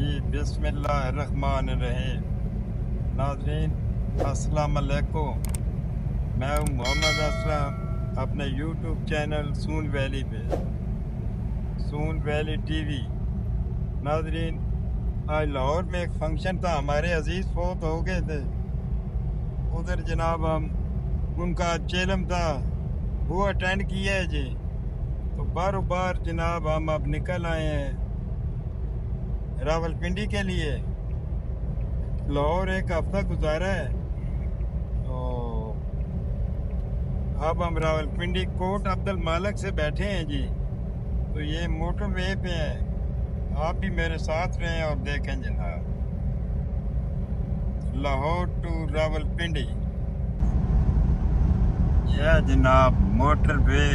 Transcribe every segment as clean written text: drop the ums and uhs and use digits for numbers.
जी बिस्मिल्लाहिर्रहमानिर्रहीम। नाज़रीन अस्सलाम वालेकुम। मैं हूँ मोहम्मद असलम अपने यूट्यूब चैनल सून वैली पे, सून वैली टीवी। नाज़रीन आज लाहौर में एक फंक्शन था, हमारे अजीज़ फौत हो गए थे। उधर जनाब हम उनका चेलम था वो अटेंड किया है जी। तो बारों बार जनाब हम अब निकल आए हैं रावलपिंडी के लिए। लाहौर एक हफ्ता गुजारा है तो अब हम रावलपिंडी कोट अब्दुल मालिक से बैठे हैं जी। तो ये मोटरवे पे है, आप भी मेरे साथ रहें और देखें जनाब लाहौर टू रावलपिंडी। यह जनाब मोटरवे।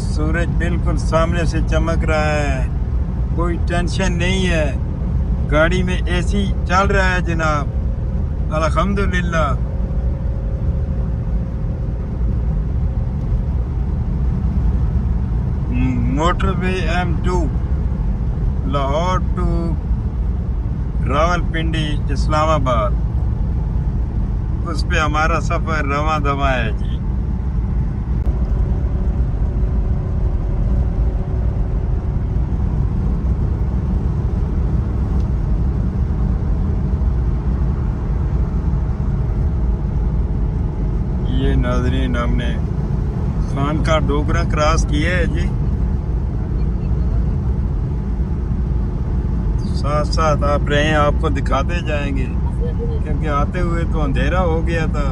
सूरज बिल्कुल सामने से चमक रहा है, कोई टेंशन नहीं है। गाड़ी में एसी चल रहा है जनाब, अल्हम्दुलिल्लाह। Motorway M2 Lahore to Rawalpindi Islamabad, उस पे हमारा सफर रवा दवा है जी। ये नाजरीन हमने खान का डोगरा क्रॉस किया है जी। साथ साथ आप रहे, आपको दिखाते जाएंगे क्योंकि आते हुए तो अंधेरा हो गया था।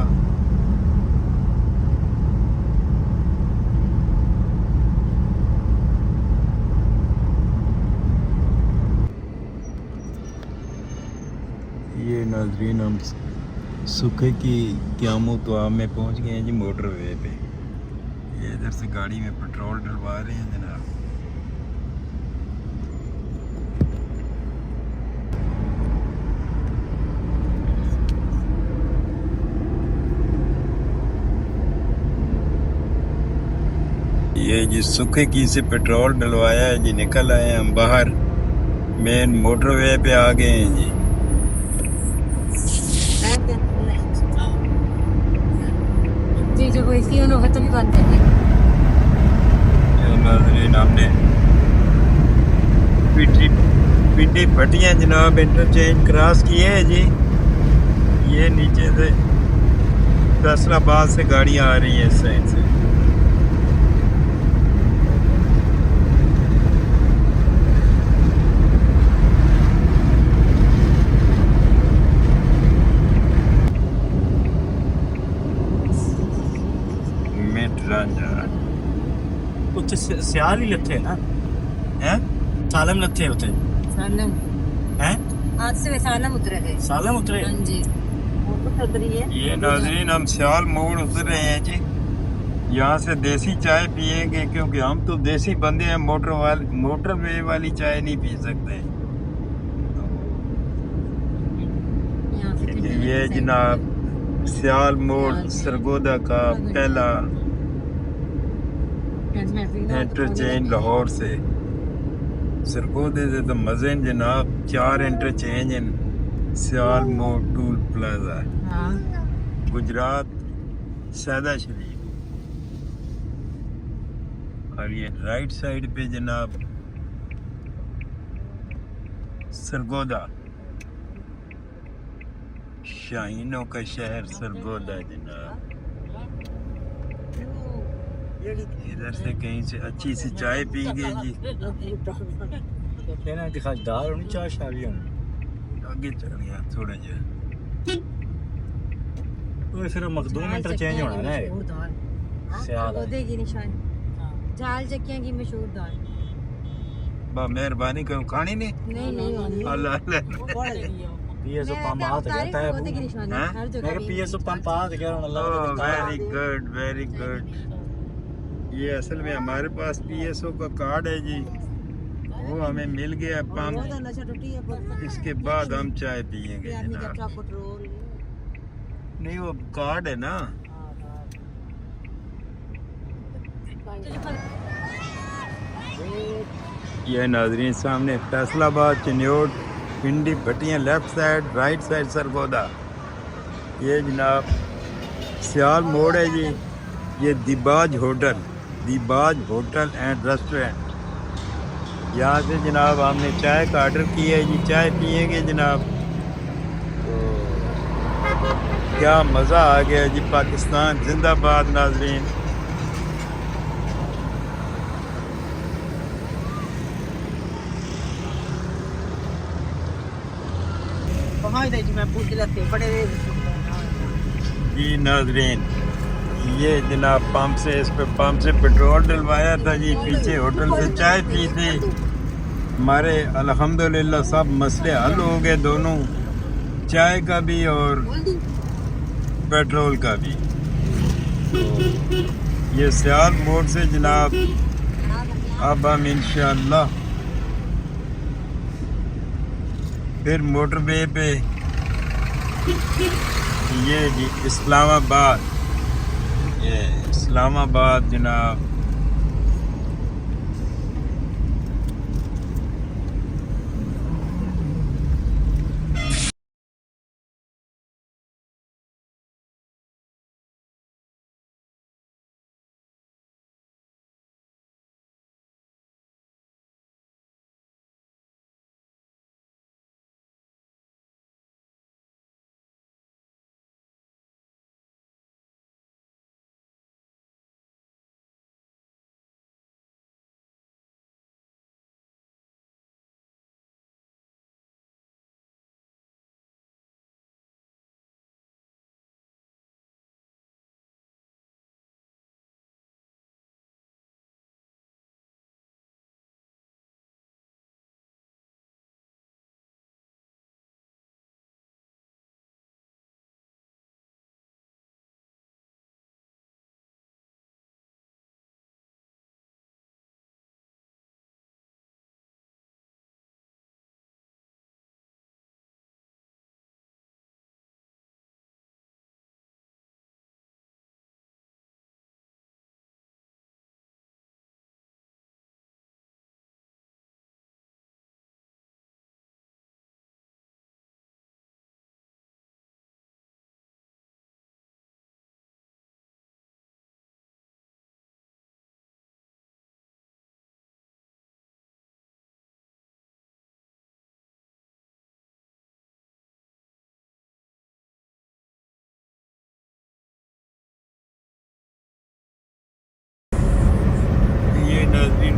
ये नाजरीन हम सूखे की क्यामो तो आप में पहुंच गए हैं जी मोटरवे पे। ये इधर से गाड़ी में पेट्रोल डलवा रहे हैं जनाब। ये जी सूखे की से पेट्रोल डलवाया है जी, निकल आए हम बाहर, मेन मोटरवे पे आ गए हैं जी। नाज़रीन हमने पिंडी भटियां जनाब इंटरचेंज क्रॉस किए हैं जी। ये नीचे से फैसलाबाद से गाड़ियां आ रही हैं इस साइड से। ਉੱਥੇ ਸਿਆਲ ਹੀ ਲੱਥੇ ਨਾ ਹੈ ਸਾਲਮ ਲੱਥੇ ਉੱਥੇ सालम है आज से सालम उतरे थे। सालम उतरे हाँ जी वो तो उतरी है। ये नाज़रीन हम सियाल मोड़ उतर रहे हैं जी। यहाँ से देसी चाय पियेंगे क्योंकि हम तो देसी बंदे हैं, मोटरवे वाली चाय नहीं पी सकते। ये जनाब सियाल मोड़ सरगोदा का पहला इंटरचेंज लाहौर से। सरगोदे से तो मजे जनाब, 4 इंटरचेंज हैं सियाल मोड़ टूल प्लाजा गुजरात सैदा शरीफ। और ये राइट साइड पे जनाब सरगोदा, शाहीनों का शहर सरगोदा जनाब। इधर से कहीं से अच्छी सी चाय पी गई जी। कहना कि खासदार होनी चाह शादी होनी आगे चल गया थोड़ा जा। तो फिर मखदूम इंटरचेंज होना ना सियाल देगी निशान जाल चक्कियां की मशहूर दाल। बा मेहरबानी करो, खानी नहीं नहीं अल्लाह अल्लाह। पीएसओ पंप आ गया है मैं पीएसओ पंप आ गया Allah. Very good very good. ये असल में हमारे पास पीएसओ का कार्ड है जी, वो हमें मिल गया पंप। इसके बाद हम चाय पियेंगे जनाब। नहीं वो कार्ड है ना, ये नाजरीन सामने Faisalabad, Chiniot, Pindi, Bhattian left side, right side Sargodha. ये जनाब सियाल मोड़ है जी। ये दिबाज होटल एंड रेस्टोरेंट। यहाँ से जनाब हमने चाय का ऑर्डर किया है जी। चाय पियेंगे जनाब तो क्या मज़ा आ गया जी। पाकिस्तान जिंदाबाद नाजरीन। जी नाजरीन ये जनाब पंप से पेट्रोल डलवाया था जी। पीछे होटल से चाय पी थी। हमारे अल्हम्दुलिल्लाह सब मसले हल हो गए, दोनों चाय का भी और पेट्रोल का भी। तो ये सियाल मोड़ से जनाब अब हम इंशाअल्लाह फिर मोटरवे पे ये जी इस्लामाबाद जनाब।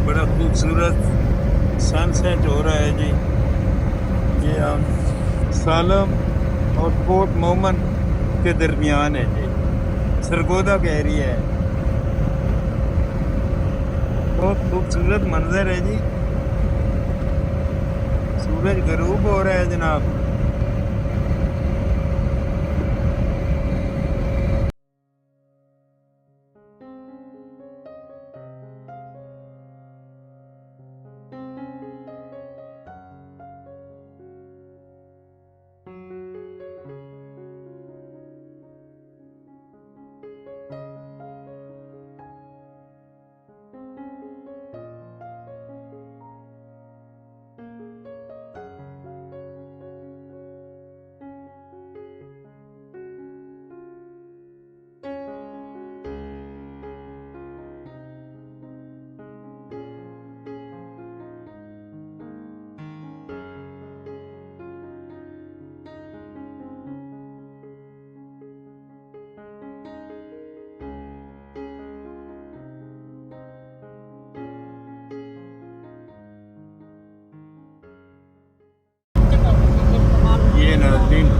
बड़ा खूबसूरत सनसेट हो रहा है जी। ये हम सालम और पोर्ट मोहम्मद के दरमियान है जी। सरगोदा का एरिया है। बहुत खूबसूरत मंजर है जी। सूरज गरूब हो रहा है जनाब।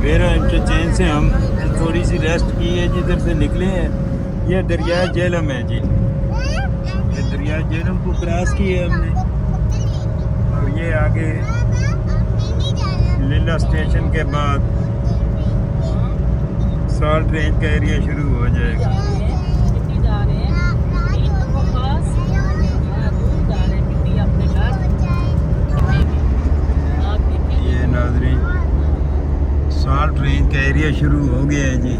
वेरा इंटरचेंज से हम थोड़ी सी रेस्ट की है, जिधर से निकले हैं। ये दरिया झेलम है जी। ये दरिया झेलम को क्रॉस किया हमने और ये आगे लीला स्टेशन के बाद साल्ट रेंज का एरिया शुरू हो जाएगा। ये नाज़रीन साल्ट रेंज का एरिया शुरू हो गया है जी।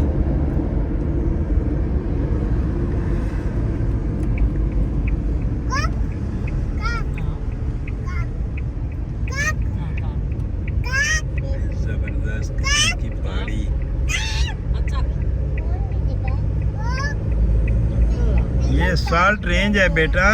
ये साल्ट रेंज है बेटा।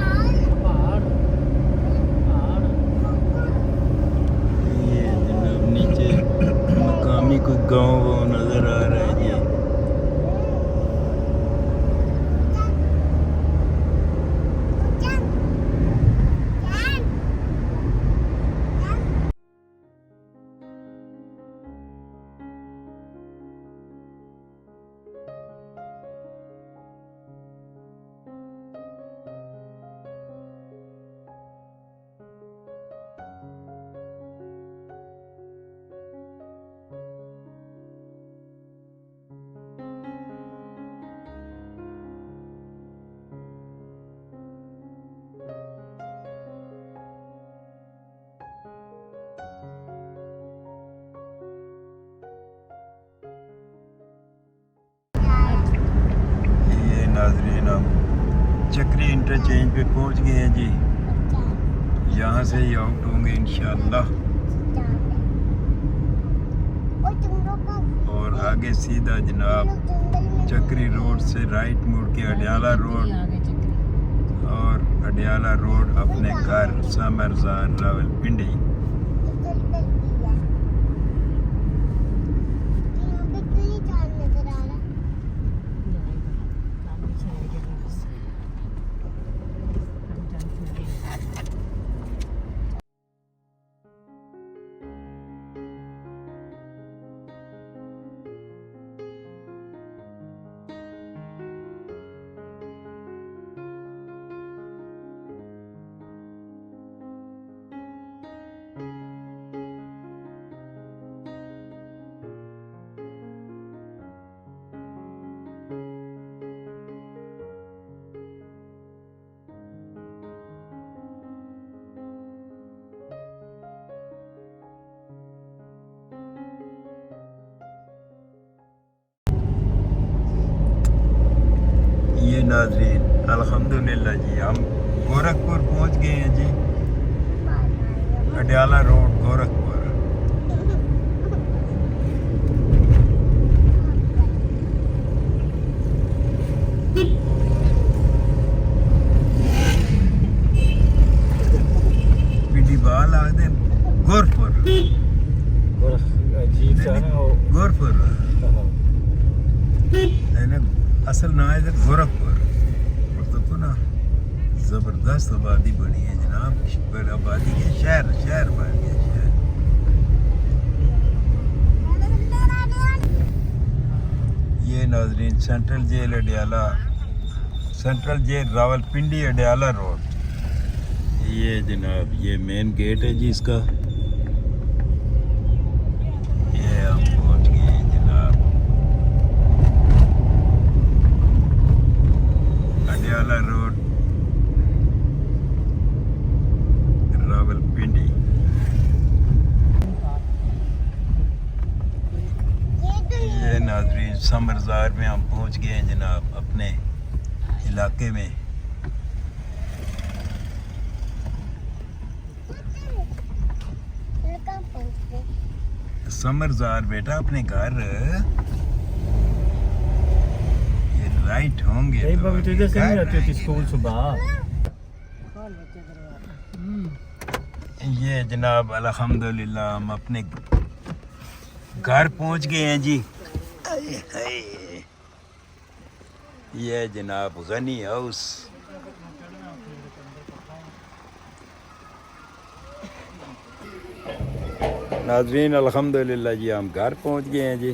घर के बाहर ये जनाब नीचे मकामी कोई गांव वो नजर आ रहा है जी। ये नाजरीन हम चक्री इंटरचेंज पे पहुंच गए हैं जी। यहाँ से ही आउट होंगे इंशाल्लाह और आगे सीधा जनाब चक्री रोड से राइट मुड़ के अडियाला रोड और अडियाला रोड अपने घर समरजार रावलपिंडी। ये नाजरीन अल्हम्दुलिल्लाह जी हम गोरखपुर पहुंच गए हैं जी। अडियाला रोड गोरखपुर। पिंडी बाल आखदे गोरखपुर गोरखपुर असल ना है इधर गोरखपुर। तो ना जबरदस्त आबादी बनी है जनाब। पर आबादी के शहर शहर बन गया शहर। ये नाजरीन central jail Adiala, central jail Rawalpindi Adiala road. ये जनाब ये मेन गेट है जी इसका। ये हम पहुंच गए हैं जनाब अडियाला रोड रावलपिंडी। ये नाजरीन समरजार में हम पहुंच गए हैं जनाब अपने इलाके में। समरजार बेटा अपने घर ये राइट होंगे तो इधर से नहीं आती थी स्कूल सुबह। ये जनाब अल्हम्दुलिल्लाह हम अपने घर पहुंच गए हैं जी। ये जनाब गनी हाउस। नाजरीन अल्हम्दुलिल्लाह जी हम घर पहुंच गए हैं जी।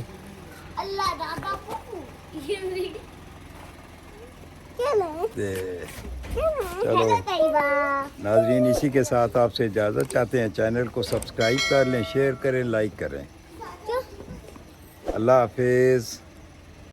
चलो नाजरीन इसी के साथ आपसे इजाज़त चाहते हैं। चैनल को सब्सक्राइब कर लें, शेयर करें, लाइक करें। अल्लाह हाफिज़।